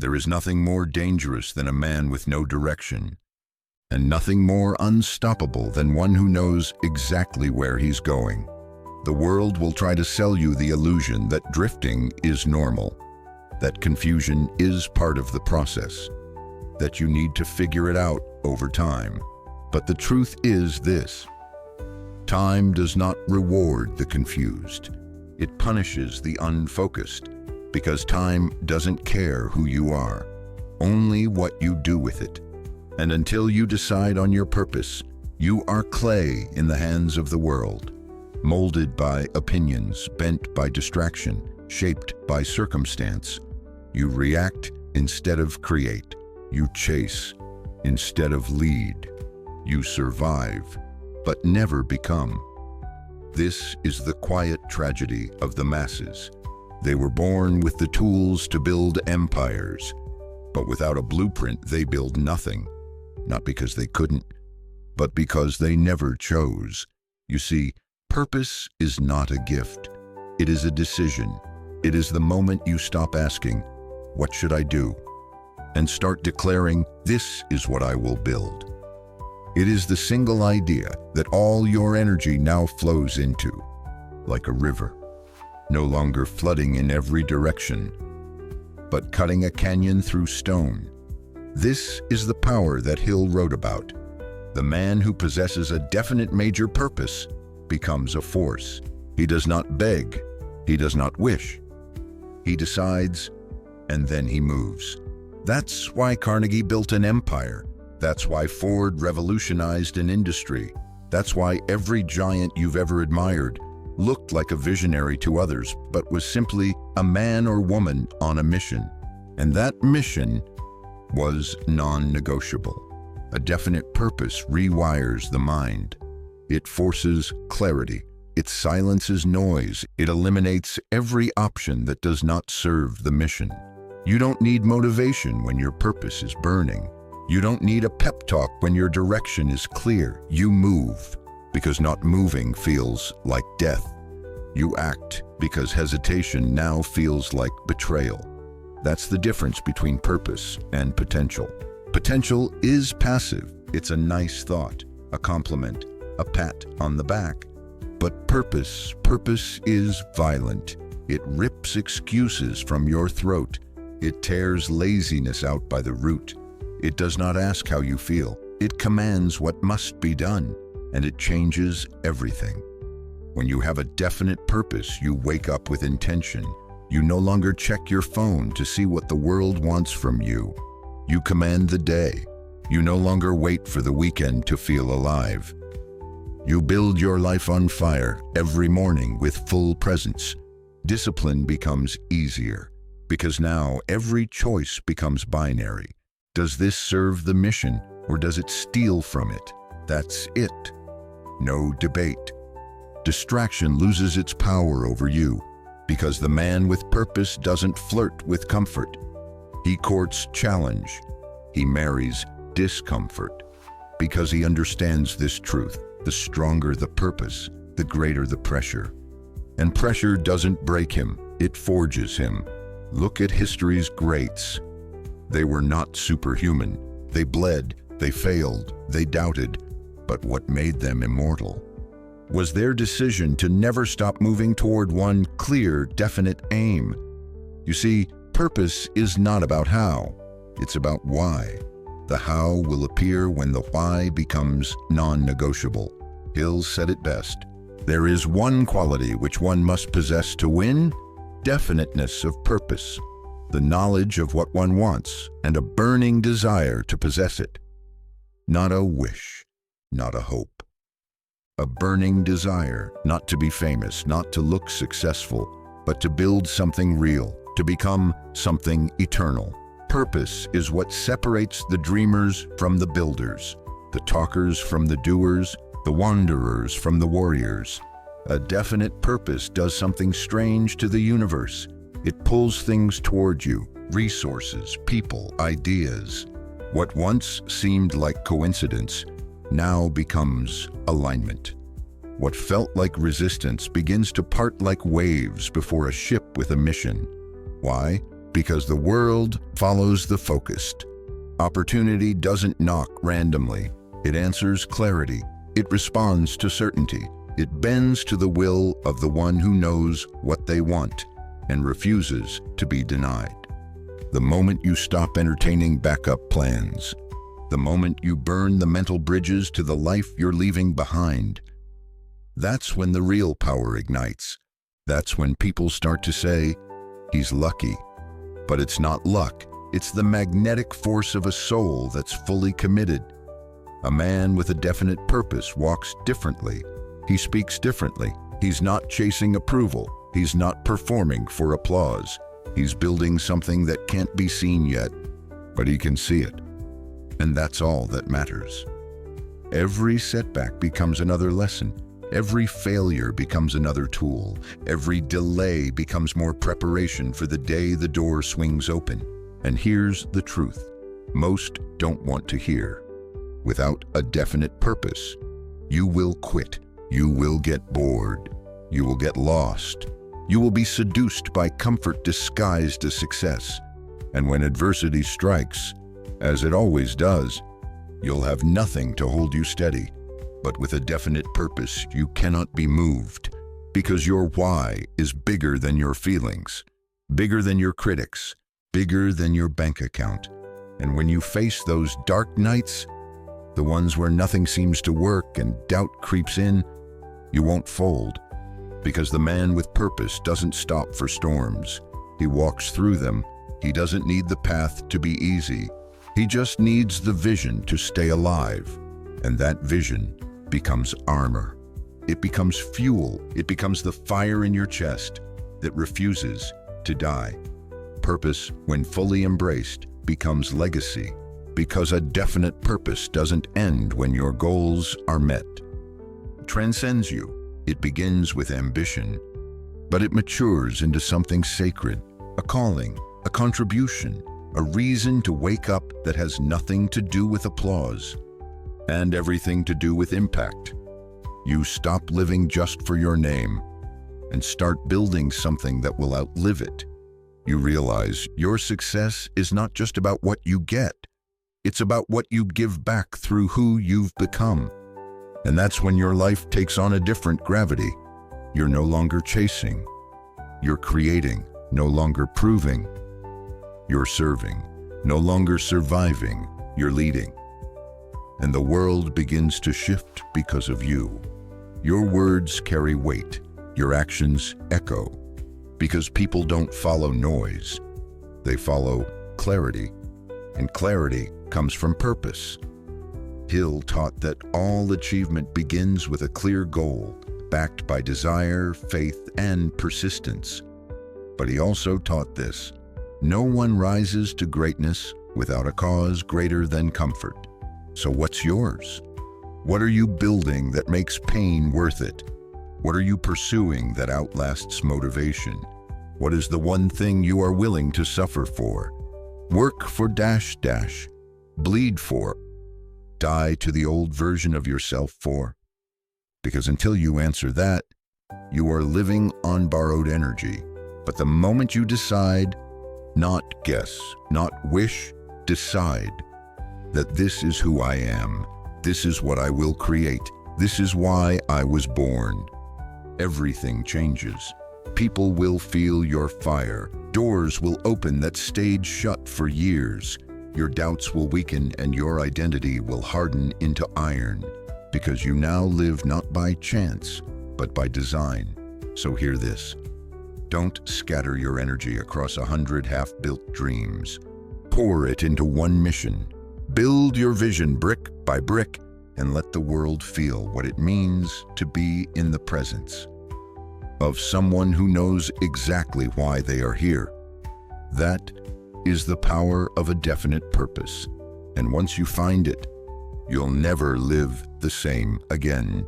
There is nothing more dangerous than a man with no direction, and nothing more unstoppable than one who knows exactly where he's going. The world will try to sell you the illusion that drifting is normal, that confusion is part of the process, that you need to figure it out over time. But the truth is this: time does not reward the confused. It punishes the unfocused, because time doesn't care who you are, only what you do with it. And until you decide on your purpose, you are clay in the hands of the world, molded by opinions, bent by distraction, shaped by circumstance. You react instead of create. You chase instead of lead. You survive, but never become. This is the quiet tragedy of the masses. They were born with the tools to build empires, but without a blueprint, they build nothing. Not because they couldn't, but because they never chose. You see, purpose is not a gift. It is a decision. It is the moment you stop asking, "What should I do?" and start declaring, "This is what I will build." It is the single idea that all your energy now flows into, like a river, no longer flooding in every direction, but cutting a canyon through stone. This is the power that Hill wrote about. The man who possesses a definite major purpose becomes a force. He does not beg. He does not wish. He decides, and then he moves. That's why Carnegie built an empire. That's why Ford revolutionized an industry. That's why every giant you've ever admired looked like a visionary to others, but was simply a man or woman on a mission. And that mission was non-negotiable. A definite purpose rewires the mind. It forces clarity. It silences noise. It eliminates every option that does not serve the mission. You don't need motivation when your purpose is burning. You don't need a pep talk when your direction is clear. You move because not moving feels like death. You act because hesitation now feels like betrayal. That's the difference between purpose and potential. Potential is passive. It's a nice thought, a compliment, a pat on the back. But purpose is violent. It rips excuses from your throat. It tears laziness out by the root. It does not ask how you feel. It commands what must be done, and it changes everything. When you have a definite purpose, you wake up with intention. You no longer check your phone to see what the world wants from you. You command the day. You no longer wait for the weekend to feel alive. You build your life on fire every morning with full presence. Discipline becomes easier, because now every choice becomes binary. Does this serve the mission, or does it steal from it? That's it. No debate. Distraction loses its power over you, because the man with purpose doesn't flirt with comfort. He courts challenge. He marries discomfort, because he understands this truth. The stronger the purpose, the greater the pressure. And pressure doesn't break him, it forges him. Look at history's greats. They were not superhuman. They bled, they failed, they doubted. But what made them immortal was their decision to never stop moving toward one clear, definite aim. You see, purpose is not about how, it's about why. The how will appear when the why becomes non-negotiable. Hill said it best. There is one quality which one must possess to win: definiteness of purpose, the knowledge of what one wants, and a burning desire to possess it. Not a wish, not a hope. A burning desire, not to be famous, not to look successful, but to build something real, to become something eternal. Purpose is what separates the dreamers from the builders, the talkers from the doers, the wanderers from the warriors. A definite purpose does something strange to the universe. It pulls things toward you, resources, people, ideas. What once seemed like coincidence now becomes alignment. What felt like resistance begins to part like waves before a ship with a mission. Why? Because the world follows the focused. Opportunity doesn't knock randomly. It answers clarity. It responds to certainty. It bends to the will of the one who knows what they want and refuses to be denied. The moment you stop entertaining backup plans, the moment you burn the mental bridges to the life you're leaving behind, that's when the real power ignites. That's when people start to say, "He's lucky." But it's not luck. It's the magnetic force of a soul that's fully committed. A man with a definite purpose walks differently. He speaks differently. He's not chasing approval. He's not performing for applause. He's building something that can't be seen yet, but he can see it. And that's all that matters. Every setback becomes another lesson. Every failure becomes another tool. Every delay becomes more preparation for the day the door swings open. And here's the truth most don't want to hear. Without a definite purpose, you will quit. You will get bored. You will get lost. You will be seduced by comfort disguised as success. And when adversity strikes, as it always does, you'll have nothing to hold you steady. But with a definite purpose, you cannot be moved, because your why is bigger than your feelings, bigger than your critics, bigger than your bank account. And when you face those dark nights, the ones where nothing seems to work and doubt creeps in, you won't fold, because the man with purpose doesn't stop for storms. He walks through them. He doesn't need the path to be easy. He just needs the vision to stay alive. And that vision becomes armor. It becomes fuel. It becomes the fire in your chest that refuses to die. Purpose, when fully embraced, becomes legacy, because a definite purpose doesn't end when your goals are met. It transcends you. It begins with ambition, but it matures into something sacred, a calling, a contribution, a reason to wake up that has nothing to do with applause and everything to do with impact. You stop living just for your name and start building something that will outlive it. You realize your success is not just about what you get. It's about what you give back through who you've become. And that's when your life takes on a different gravity. You're no longer chasing. You're creating, no longer proving. You're serving, no longer surviving. You're leading. And the world begins to shift because of you. Your words carry weight. Your actions echo. Because people don't follow noise. They follow clarity. And clarity comes from purpose. Hill taught that all achievement begins with a clear goal, backed by desire, faith, and persistence. But he also taught this: no one rises to greatness without a cause greater than comfort. So what's yours? What are you building that makes pain worth it? What are you pursuing that outlasts motivation? What is the one thing you are willing to suffer for? Work for bleed for, die to the old version of yourself for? Because until you answer that, you are living on borrowed energy. But the moment you decide, not guess, not wish, decide that this is who I am, this is what I will create, this is why I was born, everything changes. People will feel your fire. Doors will open that stayed shut for years. Your doubts will weaken and your identity will harden into iron, because you now live not by chance, but by design. So hear this. Don't scatter your energy across 100 half-built dreams. Pour it into one mission. Build your vision brick by brick and let the world feel what it means to be in the presence of someone who knows exactly why they are here. That is the power of a definite purpose. And once you find it, you'll never live the same again.